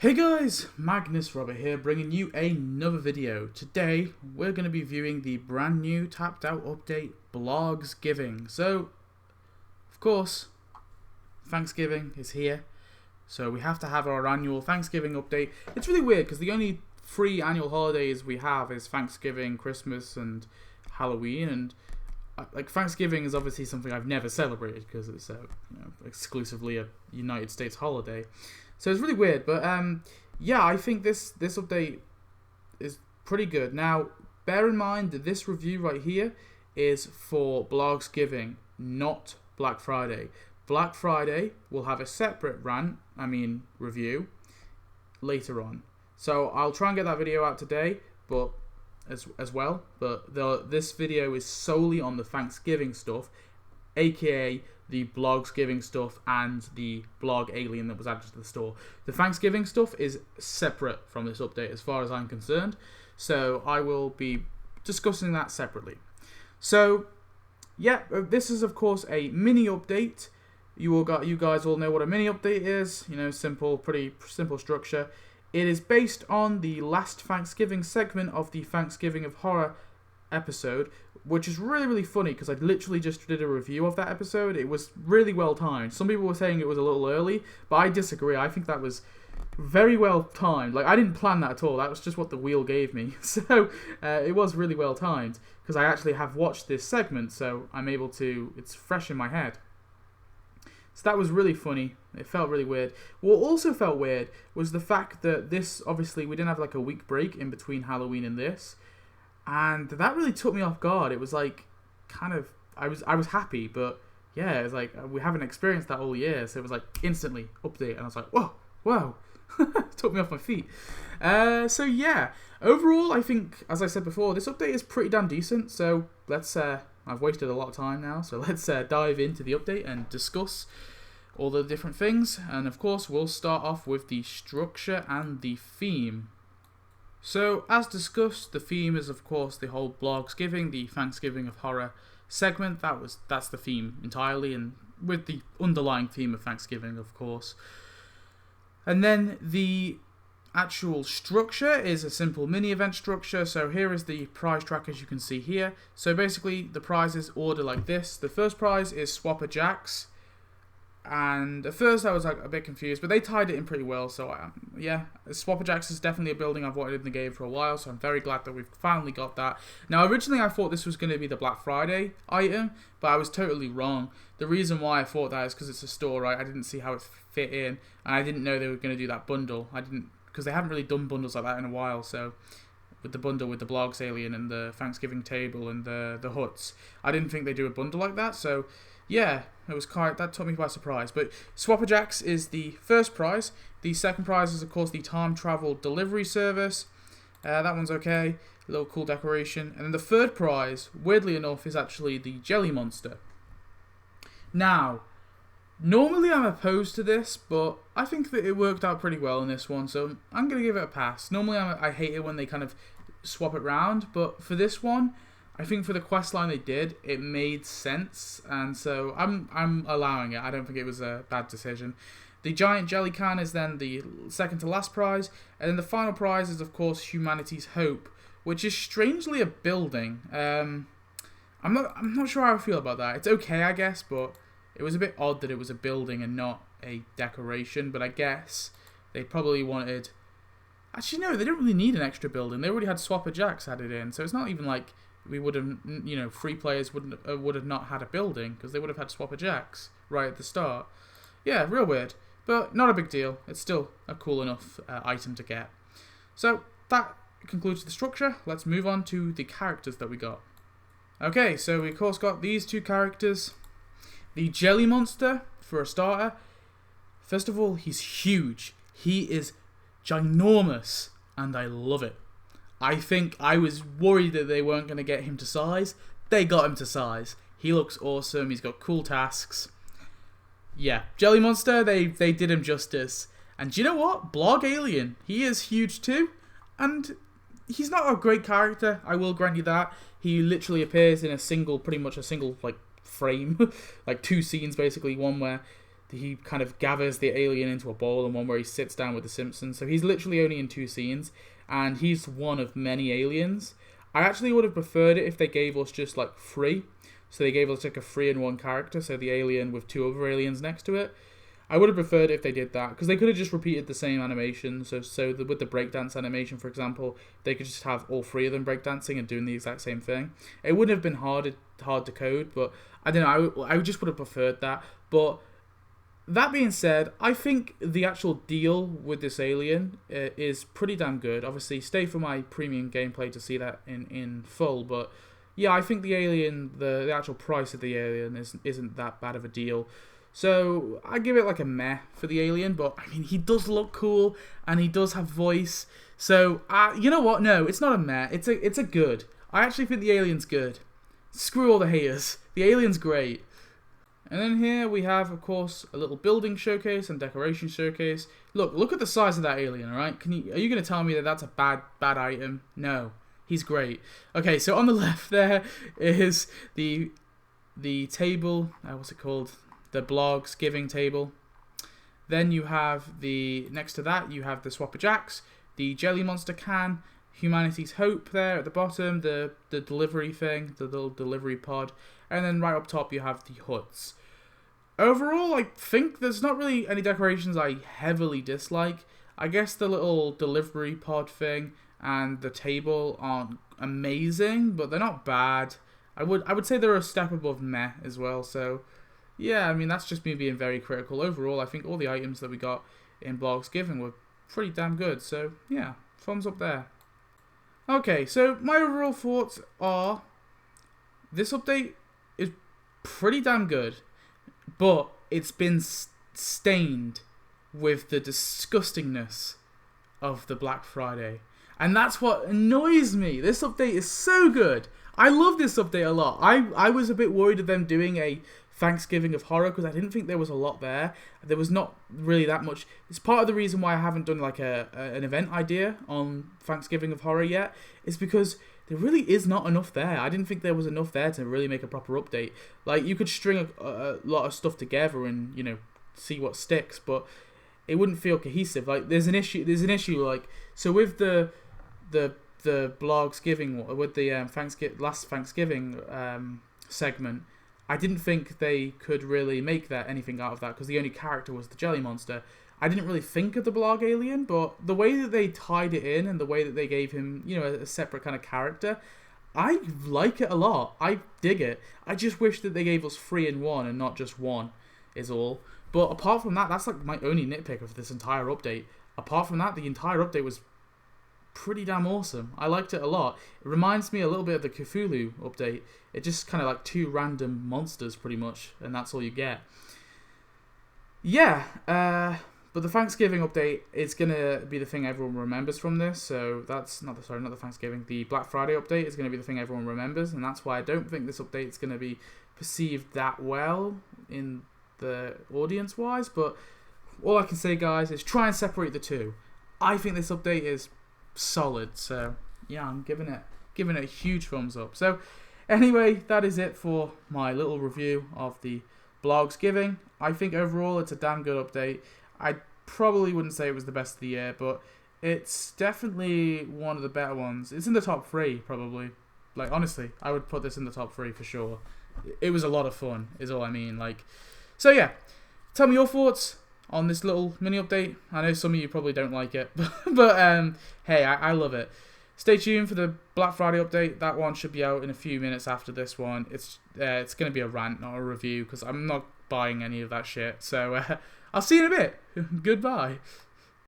Hey guys, Magnus Robert here, bringing you another video. Today, we're going to be viewing the brand new tapped out update, Blargsgiving. So, of course, Thanksgiving is here, so we have to have our annual Thanksgiving update. It's really weird because the only 3 annual holidays we have is Thanksgiving, Christmas, and Halloween. And like Thanksgiving is obviously something I've never celebrated because it's exclusively a United States holiday. So it's really weird, but yeah, I think this update is pretty good. Now, bear in mind that this review right here is for Blargsgiving, not Black Friday. Black Friday will have a separate review later on. So I'll try and get that video out today, but as well. But this video is solely on the Thanksgiving stuff, aka the Blargsgiving stuff and the blog alien that was added to the store. The Thanksgiving stuff is separate from this update as far as I'm concerned, so I will be discussing that separately. So yeah, this is of course a mini update. You guys all know what a mini update is. You know, pretty simple structure. It is based on the last Thanksgiving segment of the Thanksgiving of Horror episode, which is really funny because I literally just did a review of that episode. It was really well timed. Some people were saying it was a little early, but I disagree. I think that was very well timed. Like, I didn't plan that at all. That was just what the wheel gave me. So it was really well timed because I actually have watched this segment, so I'm able to, it's fresh in my head. So that was really funny. It felt really weird. What also felt weird was the fact that this, obviously, we didn't have like a week break in between Halloween and this. And that really took me off guard. It was like, kind of, I was happy, but yeah, it was like, we haven't experienced that all year, so it was like, instantly, update, and I was like, whoa, took me off my feet. So yeah, overall, I think, as I said before, this update is pretty damn decent, so let's, I've wasted a lot of time now, so let's dive into the update and discuss all the different things, and of course, we'll start off with the structure and the theme. So, as discussed, the theme is of course the whole Blargsgiving, the Thanksgiving of Horror segment. That's the theme entirely, and with the underlying theme of Thanksgiving, of course. And then the actual structure is a simple mini event structure. So here is the prize track, as you can see here. So basically, the prizes order like this. The first prize is Swapper Jacks. And at first I was like a bit confused, but they tied it in pretty well. So yeah, Swapper Jacks is definitely a building I've wanted in the game for a while, so I'm very glad that we've finally got that. Now originally I thought this was going to be the Black Friday item, but I was totally wrong. The reason why I thought that is because it's a store, right? I didn't see how it fit in, and I didn't know they were going to do that bundle. Because they haven't really done bundles like that in a while. So with the bundle with the Blogs Alien and the Thanksgiving table and the huts, I didn't think they'd do a bundle like that. So yeah, that took me by surprise. But Swapper Jacks is the first prize. The second prize is, of course, the time travel delivery service. That one's okay. A little cool decoration. And then the third prize, weirdly enough, is actually the Jelly Monster. Now, normally I'm opposed to this, but I think that it worked out pretty well in this one, so I'm going to give it a pass. Normally I hate it when they kind of swap it round, but for this one, I think for the questline they did, it made sense, and so I'm allowing it. I don't think it was a bad decision. The giant jelly can is then the second to last prize, and then the final prize is, of course, Humanity's Hope, which is strangely a building. I'm not sure how I feel about that. It's okay, I guess, but it was a bit odd that it was a building and not a decoration. But I guess they probably wanted. Actually, no, they don't really need an extra building. They already had Swapper Jacks added in, so it's not even like we would have, free players would have not had a building because they would have had Swapper Jacks right at the start. Yeah, real weird, but not a big deal. It's still a cool enough item to get. So that concludes the structure. Let's move on to the characters that we got. Okay, so we of course got these two characters. The Jelly Monster, for a starter. First of all, he's huge. He is ginormous, and I love it. I think I was worried that they weren't going to get him to size. They got him to size. He looks awesome. He's got cool tasks. Yeah, Jelly Monster, they did him justice. And do you know what? Blog Alien, he is huge too. And he's not a great character, I will grant you that. He literally appears in pretty much a single like frame. Like 2 scenes basically. One where he kind of gathers the alien into a ball, and one where he sits down with the Simpsons. So he's literally only in 2 scenes, and he's one of many aliens. I actually would have preferred it if they gave us just like 3. So they gave us like a 3-in-1 character, so the alien with 2 other aliens next to it. I would have preferred it if they did that, because they could have just repeated the same animation. So with the breakdance animation, for example, they could just have all 3 of them breakdancing and doing the exact same thing. It wouldn't have been hard to code, but I don't know. I just would have preferred that. But that being said, I think the actual deal with this alien is pretty damn good. Obviously, stay for my premium gameplay to see that in full, but yeah, I think the alien, the actual price of the alien isn't that bad of a deal. So I give it like a meh for the alien, but I mean, he does look cool and he does have voice. So you know what? No, it's not a meh. It's a good. I actually think the alien's good. Screw all the haters. The alien's great. And then here we have, of course, a little building showcase and decoration showcase. Look at the size of that alien. All right, are you going to tell me that that's a bad item? No, he's great. Okay, so on the left there is the table. What's it called? The Blargsgiving table. Then you have next to that you have the Swapper Jacks, the Jelly Monster can, Humanity's Hope there at the bottom, the delivery thing, the little delivery pod, and then right up top you have the huts. Overall, I think there's not really any decorations I heavily dislike. I guess the little delivery pod thing and the table aren't amazing, but they're not bad. I would say they're a step above meh as well, so yeah, I mean, that's just me being very critical. Overall, I think all the items that we got in Blargsgiving were pretty damn good. So, yeah, thumbs up there. Okay, so my overall thoughts are this update is pretty damn good, but it's been stained with the disgustingness of the Black Friday. And that's what annoys me. This update is so good. I love this update a lot. I was a bit worried of them doing a Thanksgiving of horror because I didn't think there was a lot there. There was not really that much. It's part of the reason why I haven't done like an event idea on Thanksgiving of horror yet. Is because there really is not enough there. I didn't think there was enough there to really make a proper update. Like you could string a lot of stuff together and see what sticks, but it wouldn't feel cohesive. Like there's an issue. Like so with the Blargsgiving with the last Thanksgiving segment. I didn't think they could really make anything out of that because the only character was the Jelly Monster. I didn't really think of the Blarg alien, but the way that they tied it in and the way that they gave him, a separate kind of character, I like it a lot. I dig it. I just wish that they gave us 3-in-1 and not just 1, is all. But apart from that, that's like my only nitpick of this entire update. Apart from that, the entire update was pretty damn awesome. I liked it a lot. It reminds me a little bit of the Cthulhu update. It just kind of like 2 random monsters pretty much, and that's all you get. Yeah, but the Thanksgiving update is going to be the thing everyone remembers from this, so that's not the Thanksgiving. The Black Friday update is going to be the thing everyone remembers, and that's why I don't think this update is going to be perceived that well in the audience-wise, but all I can say, guys, is try and separate the two. I think this update is solid, so yeah, I'm giving it a huge thumbs up. So anyway, that is it for my little review of the Blargsgiving. I think overall it's a damn good update. I probably wouldn't say it was the best of the year, but it's definitely one of the better ones. It's in the top 3 probably. Like honestly, I would put this in the top 3 for sure. It was a lot of fun is all I mean. Like, so yeah, tell me your thoughts on this little mini update. I know some of you probably don't like it, but hey, I love it. Stay tuned for the Black Friday update. That one should be out in a few minutes after this one. It's going to be a rant, not a review, because I'm not buying any of that shit. So I'll see you in a bit. Goodbye.